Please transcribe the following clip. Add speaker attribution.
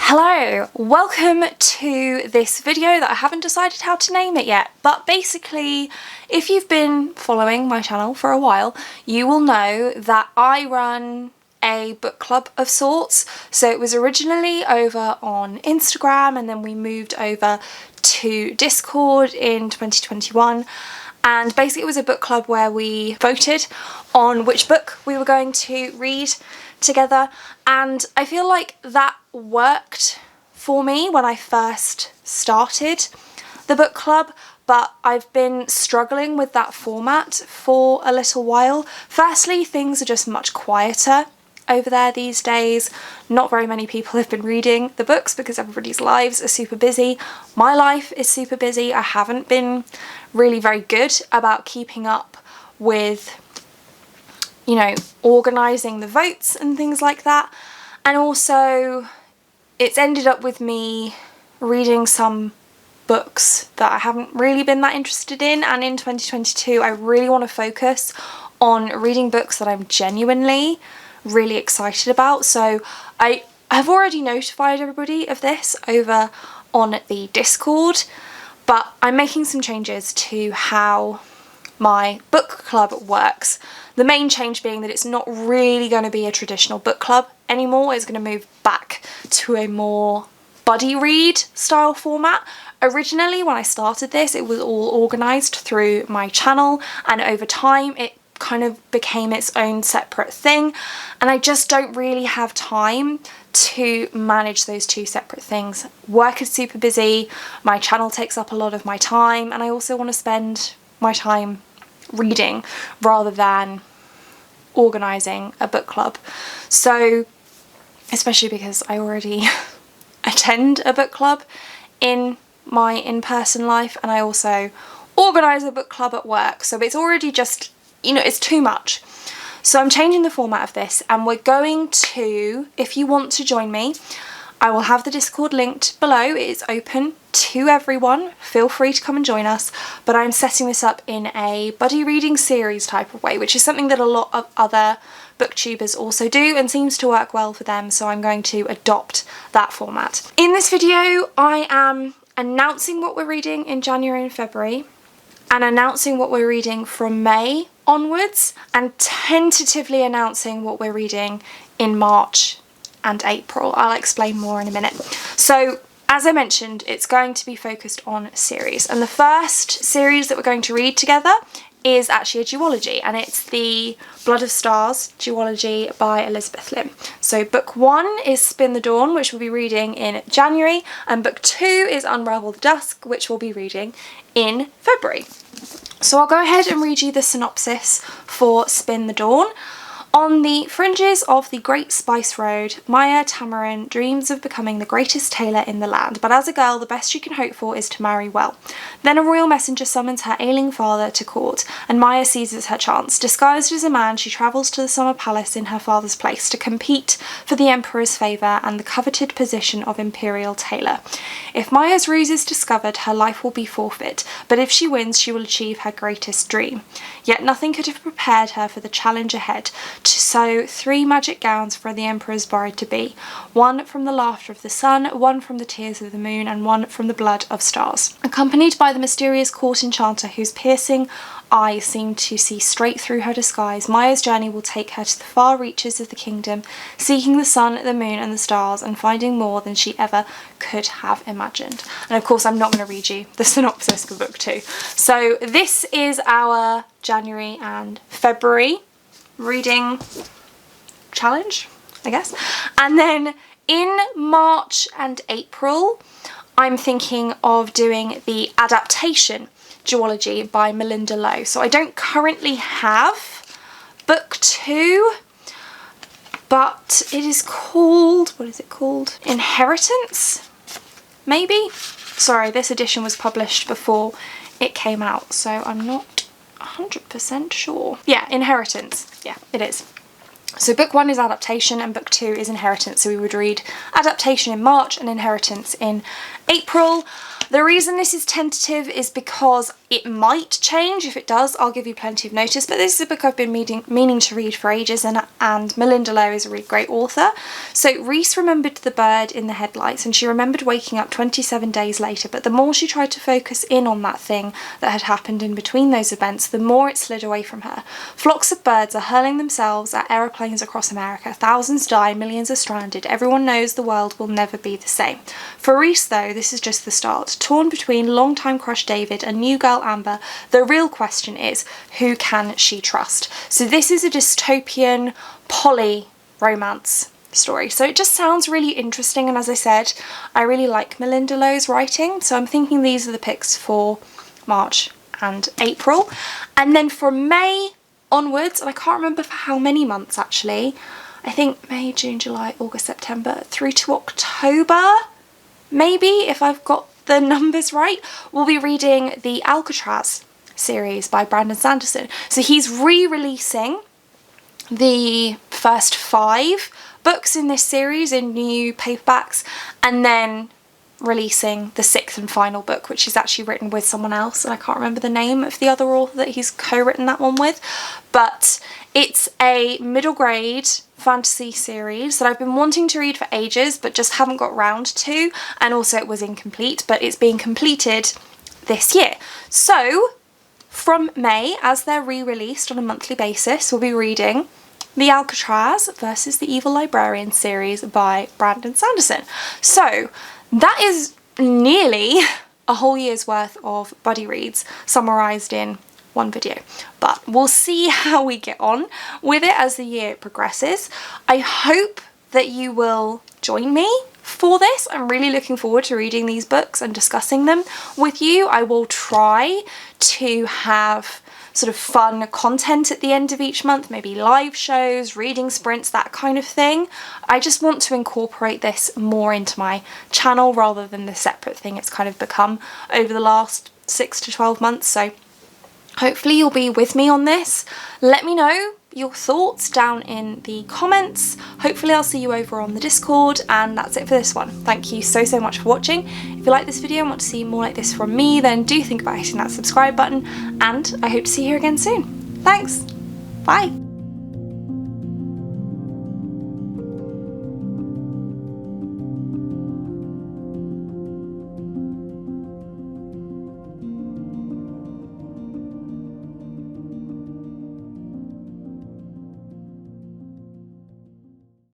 Speaker 1: Hello, welcome to this video that I haven't decided how to name it yet, but basically if you've been following my channel for a while you will know that I run a book club of sorts. So it was originally over on Instagram and then we moved over to Discord in 2021, and basically it was a book club where we voted on which book we were going to read together, and I feel like that worked for me when I first started the book club, but I've been struggling with that format for a little while. Firstly, things are just much quieter over there these days. Not very many people have been reading the books because everybody's lives are super busy. My life is super busy. I haven't been really very good about keeping up with, you know, organising the votes and things like that. And also it's ended up with me reading some books that I haven't really been that interested in, and in 2022 I really want to focus on reading books that I'm genuinely really excited about. So I have already notified everybody of this over on the Discord, but I'm making some changes to how my book club works. The main change being that it's not really going to be a traditional book club anymore. It's going to move back to a more buddy read style format. Originally when I started this it was all organised through my channel, and over time it kind of became its own separate thing, and I just don't really have time to manage those two separate things. Work is super busy, my channel takes up a lot of my time, and I also want to spend my time reading rather than organising a book club. So especially because I already attend a book club in my in-person life, and I also organise a book club at work, so it's already just, you know, it's too much. So I'm changing the format of this, and we're going to, if you want to join me, I will have the Discord linked below. It is open to everyone, feel free to come and join us, but I'm setting this up in a buddy reading series type of way, which is something that a lot of other booktubers also do and seems to work well for them, so I'm going to adopt that format. In this video I am announcing what we're reading in January and February, and announcing what we're reading from May onwards, and tentatively announcing what we're reading in March and April. I'll explain more in a minute. So as I mentioned, it's going to be focused on series, and the first series that we're going to read together is actually a duology, and it's the Blood of Stars duology by Elizabeth Lim. So book 1 is Spin the Dawn, which we'll be reading in January, and book 2 is Unravel the Dusk, which we'll be reading in February. So I'll go ahead and read you the synopsis for Spin the Dawn. On the fringes of the Great Spice Road, Maya Tamarin dreams of becoming the greatest tailor in the land, but as a girl the best she can hope for is to marry well. Then a royal messenger summons her ailing father to court, and Maya seizes her chance. Disguised as a man, she travels to the summer palace in her father's place to compete for the emperor's favour and the coveted position of imperial tailor. If Maya's ruse is discovered, her life will be forfeit, but if she wins she will achieve her greatest dream. Yet nothing could have prepared her for the challenge ahead: to sew 3 magic gowns for the emperor's bride-to-be, one from the laughter of the sun, one from the tears of the moon, and one from the blood of stars. Accompanied by the mysterious court enchanter whose piercing eyes seem to see straight through her disguise, Maya's journey will take her to the far reaches of the kingdom, seeking the sun, the moon and the stars, and finding more than she ever could have imagined. And of course I'm not going to read you the synopsis for book 2. So this is our January and February reading challenge, I guess. And then in March and April I'm thinking of doing the adaptation duology by Melinda Lowe. So I don't currently have book 2, but it is called, what is it called? Inheritance, maybe? Sorry, this edition was published before it came out, so I'm not 100% sure. Yeah, Inheritance. Yeah, it is. So book 1 is adaptation and book 2 is inheritance. So we would read adaptation in March and inheritance in April. The reason this is tentative is because It might change. If it does, I'll give you plenty of notice, but this is a book I've been meaning to read for ages, and Melinda Lowe is a really great author. So Reese remembered the bird in the headlights, and she remembered waking up 27 days later, but the more she tried to focus in on that thing that had happened in between those events, the more it slid away from her. Flocks of birds are hurling themselves at aeroplanes across America. Thousands die, millions are stranded. Everyone knows the world will never be the same. For Reese, though, this is just the start. Torn between longtime crush David and new girl Amber, the real question is, who can she trust? So this is a dystopian poly romance story. So it just sounds really interesting, and as I said, I really like Melinda Lowe's writing, so I'm thinking these are the picks for March and April. And then for May onwards, and I can't remember for how many months actually, I think May, June, July, August, September through to October, maybe, if I've got the numbers right, we'll be reading the Alcatraz series by Brandon Sanderson. So he's re-releasing the first 5 books in this series in new paperbacks, and then releasing the 6th and final book, which is actually written with someone else, and I can't remember the name of the other author that he's co-written that one with, but it's a middle grade fantasy series that I've been wanting to read for ages but just haven't got round to, and also it was incomplete, but it's being completed this year. So from May, as they're re-released on a monthly basis, we'll be reading the Alcatraz versus the Evil Librarian series by Brandon Sanderson. So that is nearly a whole year's worth of buddy reads summarised in one video, but we'll see how we get on with it as the year progresses. I hope that you will join me for this. I'm really looking forward to reading these books and discussing them with you. I will try to have sort of fun content at the end of each month, maybe live shows, reading sprints, that kind of thing. I just want to incorporate this more into my channel rather than the separate thing it's kind of become over the last 6 to 12 months. So hopefully you'll be with me on this. Let me know your thoughts down in the comments. Hopefully I'll see you over on the Discord, and that's it for this one. Thank you so much for watching. If you like this video and want to see more like this from me, then do think about hitting that subscribe button, and I hope to see you here again soon. Thanks, bye.